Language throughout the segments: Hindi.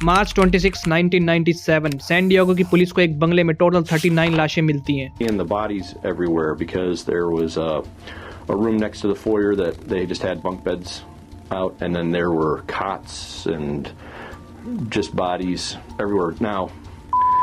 मार्च 26, 1997 सैन डिएगो की पुलिस को एक बंगले में टोटल 39 लाशें मिलती हैं। And the bodies everywhere because there was a room next to the foyer that they just had bunk beds out, and then there were cots and just bodies everywhere. Now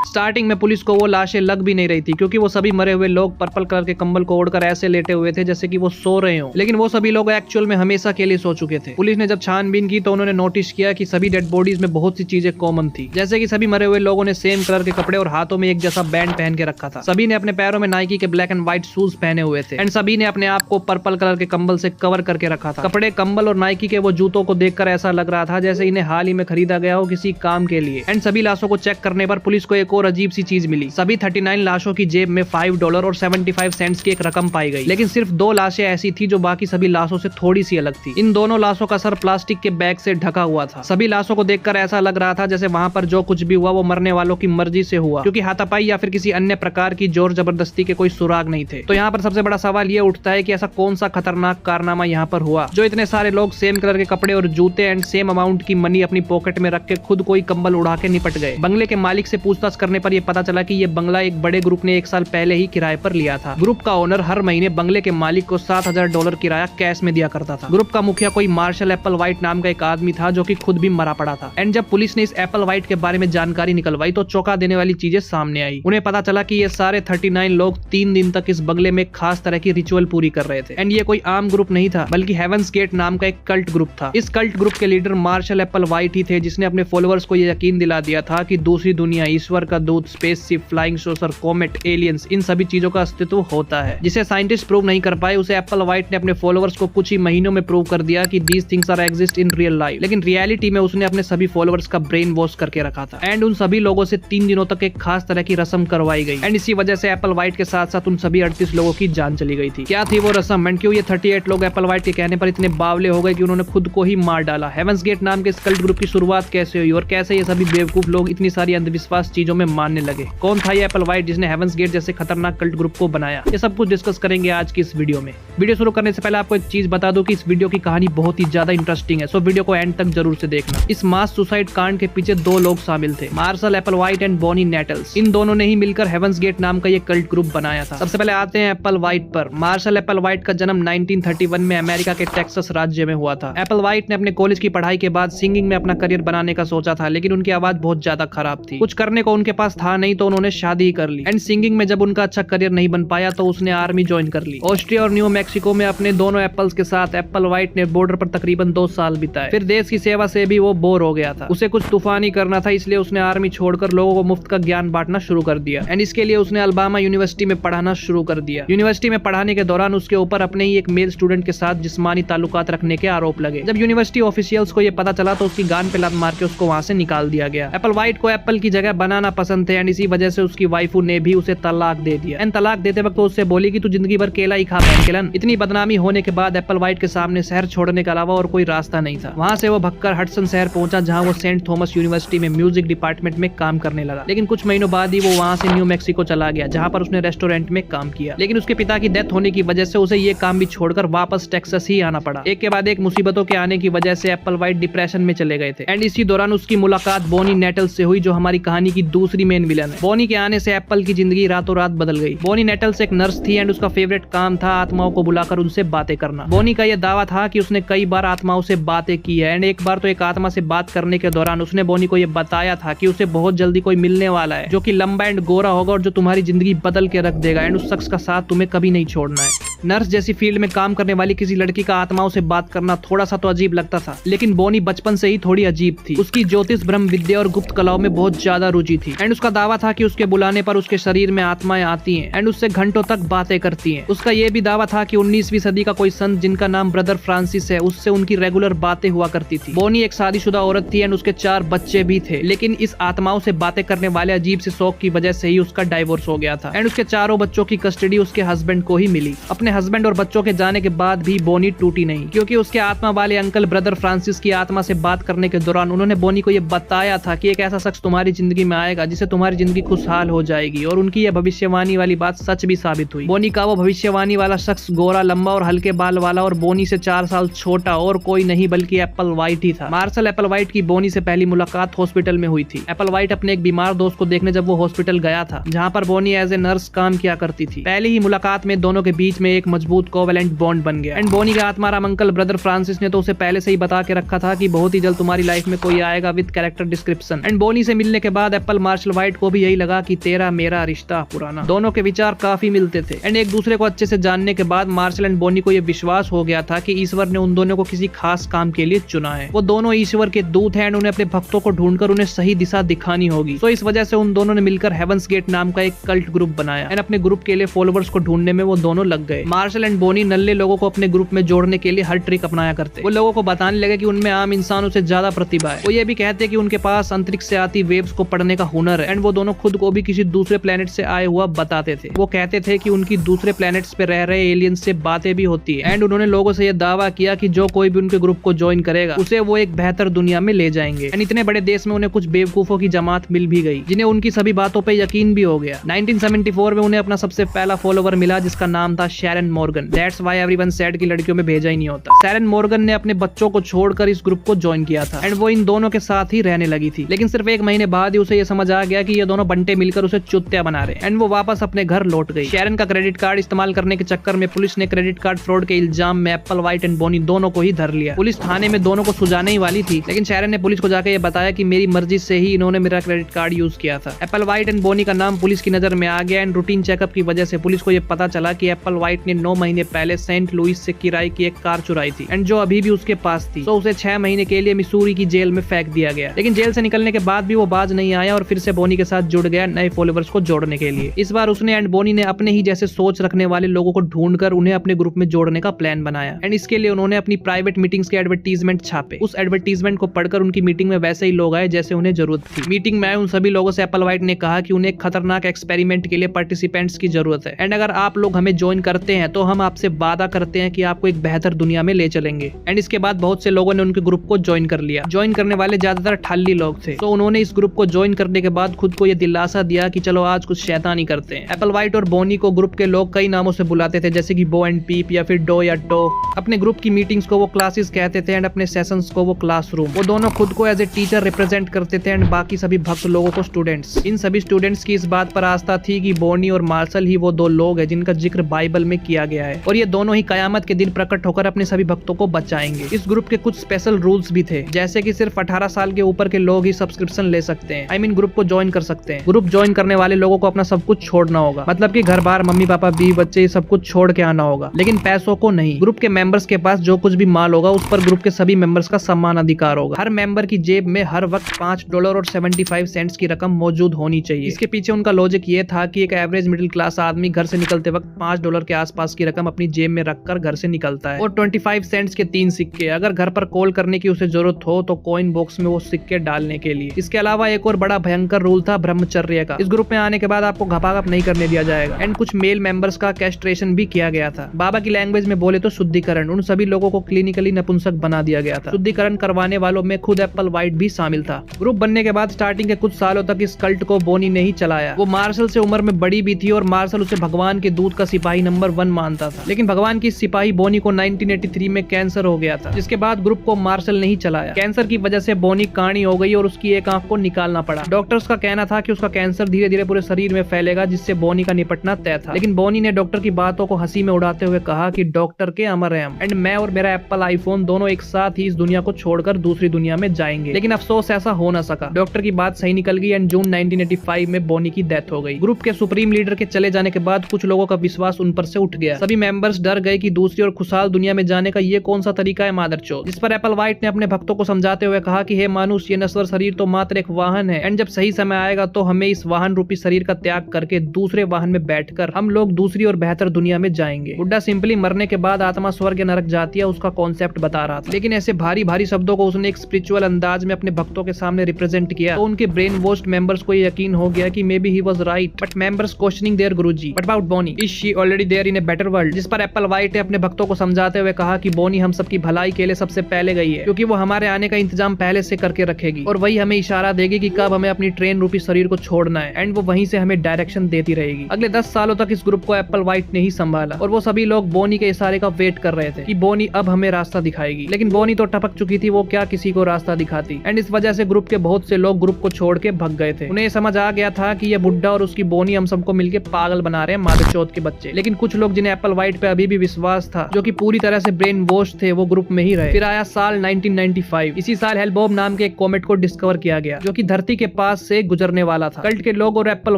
starting में पुलिस को वो लाशें लग भी नहीं रही थी क्योंकि वो सभी मरे हुए लोग पर्पल कलर के कंबल को ओढ़कर ऐसे लेटे हुए थे जैसे कि वो सो रहे हों, लेकिन वो सभी लोग एक्चुअल में हमेशा के लिए सो चुके थे। पुलिस ने जब छानबीन की तो उन्होंने नोटिस किया कि सभी डेड बॉडीज में बहुत सी चीजें कॉमन थी, जैसे कि सभी मरे हुए लोगों ने सेम कलर के कपड़े और हाथों में एक जैसा बैंड पहन के रखा था। सभी ने अपने पैरों में नाइकी के ब्लैक एंड व्हाइट शूज पहने हुए थे एंड सभी ने अपने आप को पर्पल कलर के कंबल से कवर करके रखा था। कपड़े, कंबल और नाइकी के वो जूतों को देखकर ऐसा लग रहा था जैसे इन्हें हाल ही में खरीदा गया हो किसी काम के लिए। एंड सभी लाशों को चेक करने पर पुलिस को एक और अजीब सी चीज मिली। सभी 39 लाशों की जेब में $5 और 75 सेंट्स की एक रकम पाई गई, लेकिन सिर्फ 2 लाशें ऐसी थी जो बाकी सभी लाशों से थोड़ी सी अलग थी। इन दोनों लाशों का सर प्लास्टिक के बैग से ढका हुआ था। सभी लाशों को देखकर ऐसा लग रहा था जैसे वहां पर जो कुछ भी हुआ वो मरने वालों की मर्जी से हुआ, क्योंकि हाथापाई या फिर किसी अन्य प्रकार की जोर जबरदस्ती के कोई सुराग नहीं थे। तो यहाँ पर सबसे बड़ा सवाल ये उठता है कि ऐसा कौन सा खतरनाक कारनामा यहाँ पर हुआ जो इतने सारे लोग सेम कलर के कपड़े और जूते एंड सेम अमाउंट की मनी अपनी पॉकेट में रख के खुद कोई कंबल उड़ा के निपट गए। बंगले के मालिक से पूछताछ करने पर यह पता चला कि ये बंगला एक बड़े ग्रुप ने 1 साल पहले ही किराए पर लिया था। ग्रुप का ओनर हर महीने बंगले के मालिक को $7,000 किराया कैश में दिया करता था। ग्रुप का मुखिया कोई मार्शल एप्पल वाइट नाम का एक आदमी था जो कि खुद भी मरा पड़ा था। एंड जब पुलिस ने इस एप्पल वाइट के बारे में जानकारी निकलवाई तो चौंका देने वाली चीजें सामने आई। उन्हें पता चला कि ये सारे 39 लोग 3 दिन तक इस बंगले में खास तरह की रिचुअल पूरी कर रहे थे। एंड ये कोई आम ग्रुप नहीं था बल्कि हेवंस गेट नाम का एक कल्ट ग्रुप था। इस कल्ट ग्रुप के लीडर मार्शल एप्पल वाइट ही थे जिसने अपने फॉलोअर्स को ये यकीन दिला दिया था कि दूसरी दुनिया, ईश्वर का दूत, spaceship, flying saucer, comet, aliens, इन सभी चीजों का अस्तित्व होता है। जिसे साइंटिस्ट प्रूव नहीं कर पाए उसे एप्पल वाइट ने अपने फॉलोअर्स को कुछ ही महीनों में प्रूव कर दिया कि these things are exist in real life. लेकिन रियलिटी में उसने अपने सभी फॉलोअर्स का ब्रेन वॉश करके रखा था एंड उन सभी लोगों से 3 दिनों तक एक खास तरह की रस्म करवाई गई। एंड इसी वजह से एप्पल वाइट के साथ साथ उन सभी 38 लोगों की जान चली गई थी। क्या थी वो रस्म एंड क्यों ये 38 लोग एप्पल वाइट के कहने पर इतने बावले हो गए कि उन्होंने खुद को ही मार डाला? हेवंस गेट नाम के इस कल्ट ग्रुप की शुरुआत कैसे हुई और कैसे ये सभी बेवकूफ लोग इतनी सारी अंधविश्वास चीजों में मानने लगे? कौन था ये एप्पल वाइट जिसने हेवंस गेट जैसे खतरनाक कल्ट ग्रुप को बनाया? ये सब कुछ डिस्कस करेंगे आज की इस वीडियो में। वीडियो शुरू करने से पहले आपको एक चीज बता दूं कि इस वीडियो की कहानी बहुत ही ज्यादा इंटरेस्टिंग है, सो वीडियो को एंड तक जरूर से देखना। इस मास सुसाइड कांड के पीछे 2 लोग शामिल थे, Marshall Applewhite and Bonnie Nettles. इन दोनों ने ही मिलकर हेवंस गेट नाम का ये कल्ट ग्रुप बनाया था। सबसे पहले आते हैं एप्पल वाइट पर। मार्शल एप्पल वाइट का जन्म 1931 में अमेरिका के टेक्सास राज्य में हुआ था। एप्पल वाइट ने अपने कॉलेज की पढ़ाई के बाद सिंगिंग में अपना करियर बनाने का सोचा था, लेकिन उनकी आवाज बहुत ज्यादा खराब थी। कुछ करने को उनके पास था नहीं तो उन्होंने शादी ही कर ली। एंड सिंगिंग में जब उनका अच्छा करियर नहीं बन पाया तो उसने आर्मी ज्वाइन कर ली। ऑस्ट्रिया और न्यू मैक्सिको में अपने दोनों एप्पल्स के साथ एप्पल वाइट ने बॉर्डर पर तकरीबन 2 साल बिताए। फिर देश की सेवा से भी वो बोर हो गया था। उसे कुछ तूफानी करना था, इसलिए उसने आर्मी छोड़कर लोगों को मुफ्त का ज्ञान बांटना शुरू कर दिया। एंड इसके लिए उसने अल्बामा यूनिवर्सिटी में पढ़ाना शुरू कर दिया। यूनिवर्सिटी में पढ़ाने के दौरान उसके ऊपर अपने ही एक मेल स्टूडेंट के साथ जिस्मानी ताल्लुकात रखने के आरोप लगे। जब यूनिवर्सिटी ऑफिशियल्स को ये पता चला तो उसकी गान पे लात मार के उसको वहां से निकाल दिया गया। एप्पल वाइट को एप्पल की जगह बनाना पसंद थे एंड इसी वजह से उसकी वाइफू ने भी उसे तलाक दे दिया। एंड तलाक देते वक्त तो उससे बोली कि तू जिंदगी भर केला ही खा पेनकेलन। इतनी बदनामी होने के बाद एप्पल वाइट के सामने शहर छोड़ने के अलावा और कोई रास्ता नहीं था। वहां से वो भगकर हडसन शहर पहुंचा जहां वो सेंट थॉमस यूनिवर्सिटी में म्यूजिक डिपार्टमेंट में काम करने लगा। लेकिन कुछ महीनों बाद ही वो वहां से न्यू मैक्सिको चला गया जहां पर उसने रेस्टोरेंट में काम किया। लेकिन उसके पिता की डेथ होने की वजह से उसे ये काम भी छोड़कर वापस टेक्सास ही आना पड़ा। एक के बाद एक मुसीबतों के आने की वजह से एप्पल वाइट डिप्रेशन में चले गए थे। एंड इसी दौरान उसकी मुलाकात बॉनी नेटल्स से हुई जो हमारी कहानी की दूसरी मेन विलन है। बॉनी के आने से एप्पल की जिंदगी रातों रात बदल गई। बॉनी नेटल्स एक नर्स थी एंड उसका फेवरेट काम था आत्माओं को बुलाकर उनसे बातें करना। बॉनी का यह दावा था कि उसने कई बार आत्माओं से बातें की है एंड एक बार तो एक आत्मा से बात करने के दौरान उसने बॉनी को यह बताया था कि उसे बहुत जल्दी कोई मिलने वाला है जो कि लंबा एंड गोरा होगा और जो तुम्हारी जिंदगी बदल के रख देगा एंड उस शख्स का साथ तुम्हें कभी नहीं छोड़ना है। नर्स जैसी फील्ड में काम करने वाली किसी लड़की का आत्माओं से बात करना थोड़ा सा तो अजीब लगता था, लेकिन बॉनी बचपन से ही थोड़ी अजीब थी। उसकी ज्योतिष, ब्रह्म विद्या और गुप्त कलाओं में बहुत ज्यादा रुचि थी एंड उसका दावा था कि उसके बुलाने पर उसके शरीर में आत्माएं आती हैं एंड उससे घंटों तक बातें करती हैं। उसका यह भी दावा था कि 19वीं सदी का कोई संत जिनका नाम ब्रदर फ्रांसिस है उससे उनकी रेगुलर बातें हुआ करती थी। बॉनी एक शादीशुदा औरत थी एंड उसके 4 बच्चे भी थे, लेकिन इस आत्माओं से बातें करने वाले अजीब से शौक की वजह से ही उसका डाइवोर्स हो गया था एंड उसके चारों बच्चों की कस्टडी उसके हस्बैंड को ही मिली। अपने हस्बैंड और बच्चों के जाने के बाद भी बोनी टूटी नहीं, क्योंकि उसके आत्मा वाले अंकल ब्रदर फ्रांसिस की आत्मा से बात करने के दौरान उन्होंने बोनी को यह बताया था कि एक ऐसा शख्स तुम्हारी जिंदगी में आएगा जिससे तुम्हारी जिंदगी खुशहाल हो जाएगी, और उनकी यह भविष्यवाणी वाली बात सच भी साबित हुई। बोनी का वो भविष्यवाणी वाला शख्स गोरा, लंबा और हल्के बाल वाला और बोनी से 4 साल छोटा और कोई नहीं बल्कि एप्पल वाइट ही था। मार्शल एप्पल वाइट की बोनी से पहली मुलाकात हॉस्पिटल में हुई थी। एप्पल वाइट अपने एक बीमार दोस्त को देखने जब वो हॉस्पिटल गया था, जहाँ पर बोनी एज ए नर्स काम किया करती थी। पहली ही मुलाकात में दोनों के बीच में एक मजबूत कोवेलेंट बॉन्ड बन गया। एंड बोनी का आत्माराम अंकल ब्रदर फ्रांसिस ने तो उसे पहले से ही बता के रखा था कि बहुत ही जल्द तुम्हारी लाइफ में कोई आएगा विद कैरेक्टर डिस्क्रिप्शन। एंड बोनी से मिलने के बाद एप्पल मार्शल वाइट को भी यही लगा कि तेरा मेरा रिश्ता पुराना। दोनों के विचार काफी मिलते थे एंड एक दूसरे को अच्छे से जानने के बाद मार्शल एंड बोनी को यह विश्वास हो गया था कि ईश्वर ने उन दोनों को किसी खास काम के लिए चुना है। वो दोनों ईश्वर के दूत हैं एंड उन्हें अपने भक्तों को ढूंढकर उन्हें सही दिशा दिखानी होगी। तो इस वजह से उन दोनों ने मिलकर हेवंस गेट नाम का एक कल्ट ग्रुप बनाया एंड अपने ग्रुप के लिए फॉलोवर्स को ढूंढने में वो दोनों लग गए। मार्शल एंड बोनी नल्ले लोगों को अपने ग्रुप में जोड़ने के लिए हर ट्रिक अपनाया करते। वो लोगों को बताने लगे कि उनमें आम इंसानों से ज्यादा प्रतिभा है। वो ये भी कहते कि उनके पास अंतरिक्ष से आती वेव्स को पढ़ने का हुनर है एंड वो दोनों खुद को भी किसी दूसरे प्लेनेट से आए हुआ बताते थे। वो कहते थे कि उनकी दूसरे प्लेनेट्स पे रह रहे एलियंस से बातें भी होती है एंड उन्होंने लोगों से यह दावा किया कि जो कोई भी उनके ग्रुप को ज्वाइन करेगा उसे वो एक बेहतर दुनिया में ले जाएंगे। एंड इतने बड़े देश में उन्हें कुछ बेवकूफों की जमात मिल भी गई जिन्हें उनकी सभी बातों पर यकीन भी हो गया। 1974 में उन्हें अपना सबसे पहला फॉलोवर मिला जिसका नाम था Sharon Morgan. That's why everyone said कि लड़कियों में भेजा ही नहीं होता। शैरन मॉर्गन ने अपने बच्चों को छोड़कर इस ग्रुप को ज्वाइन किया था एंड वो इन दोनों के साथ ही रहने लगी थी। लेकिन सिर्फ 1 महीने बाद ही उसे ये समझ आ गया कि ये दोनों बंटे मिलकर उसे चुत्तिया बना रहे एंड वो वापस अपने घर लौट गई। शैरन का क्रेडिट कार्ड इस्तेमाल करने के चक्कर में पुलिस ने क्रेडिट कार्ड फ्रॉड के इल्जाम में एप्पल वाइट एंड बोनी दोनों को ही धर लिया। पुलिस थाने में दोनों को सुझाने ही वाली थी, लेकिन शैरन ने पुलिस को जाकर ये बताया कि मेरी मर्जी से ही इन्होंने मेरा क्रेडिट कार्ड यूज किया था। एप्पल वाइट एंड बोनी का नाम पुलिस की नजर में आ गया एंड रूटीन चेकअप की वजह से पुलिस को यह पता चला कि एप्पल वाइट ने 9 महीने पहले सेंट लुइस से किराए की एक कार चुराई थी एंड जो अभी भी उसके पास थी। तो उसे 6 महीने के लिए मिसूरी की जेल में फेंक दिया गया। लेकिन जेल से निकलने के बाद भी वो बाज नहीं आया और फिर से बोनी के साथ जुड़ गया नए फॉलोवर्स को जोड़ने के लिए। इस बार उसने एंड बोनी ने अपने ही जैसे सोच रखने वाले लोगों को ढूंढकर उन्हें अपने ग्रुप में जोड़ने का प्लान बनाया एंड इसके लिए उन्होंने अपनी प्राइवेट मीटिंग्स के एडवर्टीजमेंट छापे। उस एडवर्टीजमेंट को पढ़कर उनकी मीटिंग में वैसे ही लोग आए जैसे उन्हें जरूरत थी। मीटिंग में आए उन सभी लोगों से एप्पल वाइट ने कहा कि उन्हें एक खतरनाक एक्सपेरिमेंट के लिए पार्टिसिपेंट्स की जरूरत है एंड अगर आप लोग हमें ज्वाइन करते हैं तो हम आपसे वादा करते हैं कि आपको एक बेहतर दुनिया में ले चलेंगे। एंड इसके बाद बहुत से लोगों ने उनके ग्रुप को ज्वाइन कर लिया। ज्वाइन करने वाले ज्यादातर ठल्ली लोग थे, तो उन्होंने इस ग्रुप को ज्वाइन करने के बाद खुद को यह दिलासा दिया कि चलो आज कुछ शैतानी करते हैं। एप्पल वाइट और बोनी को ग्रुप के लोग कई नामों से बुलाते थे, जैसे कि बो एंड पीप या फिर डो या टो। अपने ग्रुप की मीटिंग्स को वो क्लासेस कहते थे एंड अपने सेशंस को वो क्लासरूम। वो दोनों खुद को एज ए टीचर रिप्रेजेंट करते थे एंड बाकी सभी भक्त लोगों को स्टूडेंट्स। इन सभी स्टूडेंट्स की इस बात पर आस्था थी कि बोनी और मार्शल ही वो 2 लोग हैं जिनका जिक्र बाइबल में किया गया है और ये दोनों ही कयामत के दिन प्रकट होकर अपने सभी भक्तों को बचाएंगे। इस ग्रुप के कुछ स्पेशल रूल्स भी थे, जैसे कि सिर्फ 18 साल के ऊपर के लोग ही सब्सक्रिप्शन ले सकते हैं। ग्रुप को ज्वाइन कर सकते हैं। ग्रुप ज्वाइन करने वाले लोगों को अपना सब कुछ छोड़ना होगा, मतलब कि घर बार, मम्मी पापा, बीवी बच्चे, ये सब कुछ छोड़ के आना होगा, लेकिन पैसों को नहीं। ग्रुप के मेंबर्स के पास जो कुछ भी माल होगा उस पर ग्रुप के सभी मेंबर्स का समान अधिकार होगा। हर मेंबर की जेब में हर वक्त $5.75 की रकम मौजूद होनी चाहिए। इसके पीछे उनका लॉजिक ये था कि एक एवरेज मिडिल क्लास आदमी घर से निकलते वक्त $5 के आसपास की रकम अपनी जेब में रखकर घर से निकलता है और 25 सेंट्स के 3 सिक्के। अगर घर पर कॉल करने की उसे जरूरत हो तो कॉइन बॉक्स में वो सिक्के डालने के लिए। इसके अलावा एक और बड़ा भयंकर रूल था ब्रह्मचर्य का। इस ग्रुप में आने के बाद आपको घपाघप नहीं करने दिया जाएगा एंड कुछ मेल मेंबर्स का कैस्ट्रेशन भी किया गया था। बाबा की लैंग्वेज में बोले तो शुद्धिकरण। उन सभी लोगों को क्लिनिकली नपुंसक बना दिया गया था। शुद्धिकरण करवाने वालों में खुद एप्पल वाइट भी शामिल था। ग्रुप बनने के बाद स्टार्टिंग के कुछ सालों तक इस कल्ट को बोनी ने ही चलाया। वो मार्शल से उम्र में बड़ी भी थी और मार्शल उसे भगवान के दूत का सिपाही नंबर 1 मानता था, लेकिन भगवान की सिपाही बोनी को 1983 में कैंसर हो गया था, जिसके बाद ग्रुप को मार्शल ने ही चलाया। कैंसर की वजह से बोनी काणी हो गई और उसकी एक आंख को निकालना पड़ा। डॉक्टर्स का कहना था कि उसका कैंसर धीरे धीरे पूरे शरीर में फैलेगा, जिससे बोनी का निपटना तय था। लेकिन बोनी ने डॉक्टर की बातों को हंसी में उड़ाते हुए कहा कि डॉक्टर के अमर हैं हम एंड मैं और मेरा एप्पल आईफोन दोनों एक साथ ही इस दुनिया को छोड़कर दूसरी दुनिया में जाएंगे। लेकिन अफसोस ऐसा हो न सका। डॉक्टर की बात सही निकल गई एंड जून 1985 में बोनी की डेथ हो गई। ग्रुप के सुप्रीम लीडर के चले जाने के बाद कुछ लोगों का विश्वास उन पर से उठ गया। सभी मेंबर्स डर गए कि दूसरी और खुशहाल दुनिया में जाने का ये कौन सा तरीका है मादरचोद। जिस पर एप्पल वाइट ने अपने भक्तों को समझाते हुए कहा कि हे मानुष, ये नश्वर शरीर तो मात्र एक वाहन है एंड जब सही समय आएगा तो हमें इस वाहन रूपी शरीर का त्याग करके दूसरे वाहन में बैठकर हम लोग दूसरी और बेहतर दुनिया में जाएंगे। बुड्ढा सिंपली मरने के बाद आत्मा स्वर्ग या नरक जाती है उसका कॉन्सेप्ट बता रहा था, लेकिन ऐसे भारी भारी शब्दों को उसने एक स्पिरिचुअल अंदाज में अपने भक्तों के सामने रिप्रेजेंट किया तो उनके ब्रेन वॉश्ड मेंबर्स को यकीन हो गया कि may be he was right. But members questioning their गुरुजी, what about Bonnie, is she already there in in a better world, जिस पर एप्पल वाइट ने अपने भक्तों को समझाते हुए कहा कि बोनी हम सबकी भलाई के लिए सबसे पहले गई है, क्योंकि वो हमारे आने का इंतजाम पहले से करके रखेगी और वही हमें इशारा देगी कि कब हमें अपनी ट्रेन रूपी शरीर को छोड़ना है, एंड वो वहीं से हमें डायरेक्शन देती रहेगी। अगले 10 सालों तक इस ग्रुप को एप्पल वाइट ने ही संभाला और वो सभी लोग बोनी के इशारे का वेट कर रहे थे कि बोनी अब हमें रास्ता दिखाएगी, लेकिन बोनी तो टपक चुकी थी, वो क्या किसी को रास्ता दिखाती। एंड इस वजह से ग्रुप के बहुत से लोग ग्रुप को छोड़ के भग गए थे। उन्हें समझ आ गया था कि ये बुड्ढा और उसकी बोनी हम सबको मिलके पागल बना रहे हैं, मादर चौथ के बच्चे। लेकिन कुछ लोग जिन्हें एप्पल वाइट पे अभी भी विश्वास था, जो कि पूरी तरह से ब्रेन वॉश थे, वो ग्रुप में ही रहे। फिर आया साल 1995। इसी साल हेलबॉब नाम के एक कॉमेट को डिस्कवर किया गया, जो कि धरती के पास से गुजरने वाला था। कल्ट के लोग और एप्पल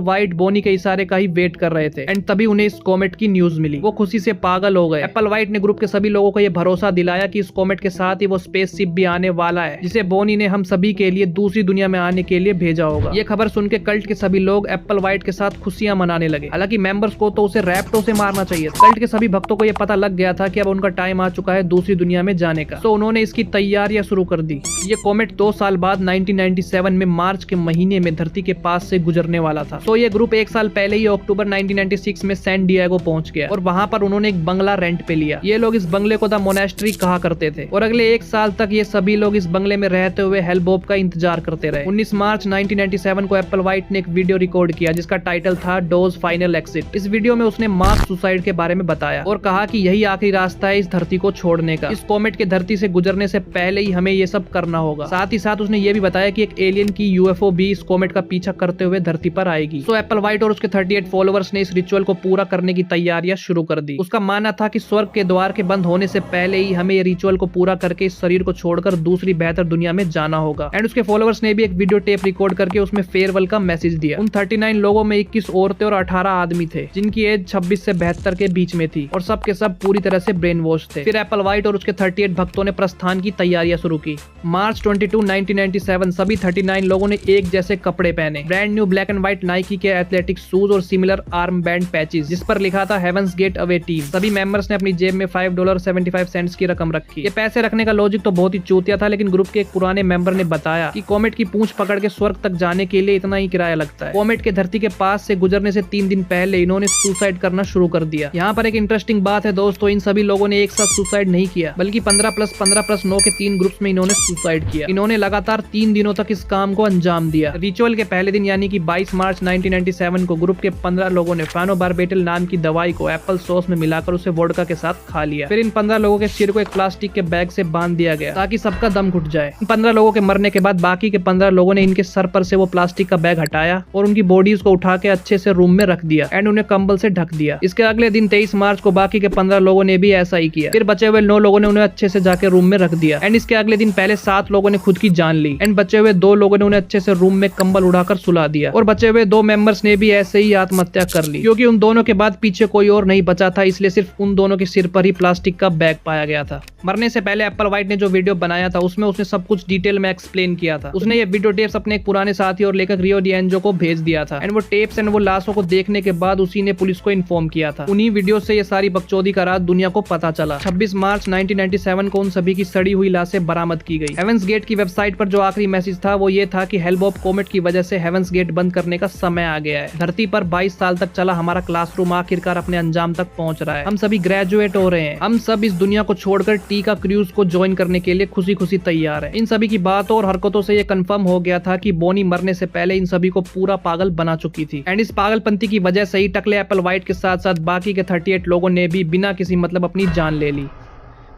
वाइट बोनी के इशारे का ही वेट कर रहे थे, एंड तभी उन्हें इस कॉमेट की न्यूज मिली। वो खुशी से पागल हो गए। एप्पल वाइट ने ग्रुप के सभी लोगों को यह भरोसा दिलाया कि इस कॉमेट के साथ ही वो स्पेसशिप भी आने वाला है, जिसे बोनी ने हम सभी के लिए दूसरी दुनिया में आने के लिए भेजा होगा। ये खबर सुन के कल्ट के सभी लोग एप्पल वाइट के साथ खुशियां मनाने लगे। हालांकि मेंबर्स को तो उसे रैप्टो से मारना चाहिए। कल्ट के सभी भक्तों को यह पता लग गया था कि अब उनका टाइम आ चुका है दूसरी दुनिया में जाने का, तो उन्होंने इसकी तैयारियां शुरू कर दी। ये कॉमेट 2 साल बाद 1997 में मार्च के महीने में धरती के पास से गुजरने वाला था। तो ये ग्रुप 1 साल पहले ही अक्टूबर 1996 में सैन डिएगो पहुंच गया और वहां पर उन्होंने एक बंगला रेंट पे लिया। ये लोग इस बंगले को द मोनेस्ट्री कहा करते थे और अगले 1 साल तक ये सभी लोग इस बंगले में रहते हुए हेलबॉब का इंतजार करते रहे। 19 मार्च 1997 को एप्पल वाइट ने एक वीडियो रिकॉर्ड किया जिसका टाइटल था डोज फाइनल एक्सिट। इस वीडियो में उसने मास सुसाइड के बारे में बताया और कहा कि यही आखिरी रास्ता है इस धरती को छोड़ने का। इस कॉमेट के धरती से गुजरने से पहले ही हमें ये सब करना होगा। साथ ही साथ उसने ये भी बताया कि एक एलियन की यूएफओ भी इस कॉमेट का पीछा करते हुए धरती पर आएगी। सो एप्पल वाइट और उसके 38 फॉलोअर्स ने इस रिचुअल को पूरा करने की तैयारियां शुरू कर दी। उसका मानना था कि स्वर्ग के द्वार के बंद होने से पहले ही हमें ये रिचुअल को पूरा करके इस शरीर को छोड़कर दूसरी बेहतर दुनिया में जाना होगा। एंड उसके फॉलोअर्स ने भी एक वीडियो टेप रिकॉर्ड करके उसमें फेयरवेल का मैसेज दिया। उन 39 लोगों में 21 औरतें और 18 आदमी थे, जिनकी एज 26 से 72 के बीच में थी और सब के सब पूरी तरह से ब्रेन वॉश थे। फिर एप्पल वाइट और उसके 38 भक्तों ने प्रस्थान की तैयारियां शुरू की। मार्च 22, 1997 सभी 39 लोगों ने एक जैसे कपड़े पहने, brand new black and white Nike के एथलेटिक शूज और सिमिलर आर्म बैंड पैचेस जिस पर लिखा था हेवंस गेट अवे टीम। सभी मेंबर्स ने अपनी जेब में $5.75 की रकम रखी। ये पैसे रखने का लॉजिक तो बहुत ही चूतिया था, लेकिन ग्रुप के एक पुराने मेंबर ने बताया कि कॉमेट की पूंछ पकड़ के स्वर्ग तक जाने के लिए इतना ही किराया लगता है। कॉमेट के धरती के पास से गुजरने से 3 दिन पहले इन्होंने सुसाइड करना शुरू कर दिया। यहाँ पर एक इंटरेस्टिंग बात है दोस्तों, इन सभी लोगों ने एक साथ सुसाइड नहीं किया, बल्कि 15+15+9 के 3 ग्रुप्स में इन्होंने सुसाइड किया। इन्होंने लगातार 3 दिनों तक इस काम को अंजाम दिया। रिचुअल के पहले दिन यानी कि 22 मार्च 1997 को ग्रुप के 15 लोगों ने फेनोबारबिटल नाम की दवाई को एप्पल सॉस में मिलाकर उसे वोडका के साथ खा लिया। फिर इन 15 लोगों के सिर को एक प्लास्टिक के बैग से बांध दिया गया ताकि सबका दम घुट जाए। इन 15 लोगों के मरने के बाद बाकी के 15 लोगों ने इनके सर पर से वो प्लास्टिक का बैग हटाया और उनकी बॉडीज को उठा के अच्छे से रूम में रख दिया एंड उन्हें कंबल से ढक दिया। इसके अगले दिन 23 मार्च को बाकी के 15 लोगों ने भी ऐसा ही किया। फिर बचे हुए 9 लोगों ने उन्हें अच्छे से जाके रूम में रख दिया एंड इसके अगले दिन पहले 7 लोगों ने खुद की जान ली एंड बचे हुए 2 लोगों ने उन्हें अच्छे से रूम में कंबल उड़ाकर सुला दिया और बचे हुए 2 मेंबर्स ने भी ऐसे ही आत्महत्या कर ली, क्योंकि उन दोनों के बाद पीछे कोई और नहीं बचा था, इसलिए सिर्फ उन दोनों के सिर पर ही प्लास्टिक का बैग पाया गया था। मरने से पहले एप्पल वाइट ने जो वीडियो बनाया था उसमें उसने सब कुछ डिटेल में एक्सप्लेन किया था। उसने ये वीडियो टेप्स अपने एक पुराने साथी और लेखक रियो डिएंजो को भेज दिया था एंड वो टेप्स एंड वो लाशों को देखने के बाद उसी ने पुलिस को इन्फॉर्म किया था। उन्हीं वीडियो से ये सारी बकचोदी का राज दुनिया को पता चला। 26 मार्च 1997 को उन सभी की सड़ी हुई लाशें बरामद की गई। हेवंस गेट की वेबसाइट पर जो आखिरी मैसेज था वो ये था कि हेलबॉब कॉमेट की वजह से हेवंस गेट बंद करने का समय आ गया है। धरती पर 22 साल तक चला हमारा क्लासरूम आखिरकार अपने अंजाम तक पहुंच रहा है। हम सभी ग्रेजुएट हो रहे हैं। हम सब इस दुनिया को छोड़कर टीका क्रूज को ज्वाइन करने के लिए खुशी खुशी तैयार है। इन सभी की बातों और हरकतों से ये कंफर्म हो गया था कि बोनी मरने से पहले इन सभी को पूरा पागल बना चुकी थी एंड इस पागलपंती की वजह से ही टकले एप्पल वाइट के साथ साथ बाकी के 38 लोगों ने भी बिना किसी मतलब अपनी जान ले ली।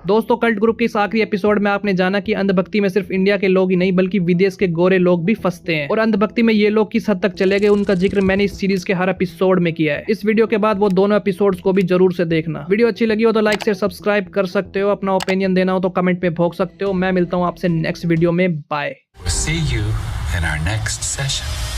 दोस्तों, कल्ट ग्रुप के इस आखिरी एपिसोड में आपने जाना कि अंधभक्ति में सिर्फ इंडिया के लोग ही नहीं बल्कि विदेश के गोरे लोग भी फंसते हैं और अंधभक्ति में ये लोग किस हद तक चले गए उनका जिक्र मैंने इस सीरीज के हर एपिसोड में किया है। इस वीडियो के बाद वो दोनों एपिसोड्स को भी जरूर से देखना। वीडियो अच्छी लगी हो तो लाइक शेयर सब्सक्राइब कर सकते हो। अपना ओपिनियन देना हो तो कमेंट में भोग सकते हो। मैं मिलता हूँ आपसे नेक्स्ट वीडियो में। Bye. See you in our next session.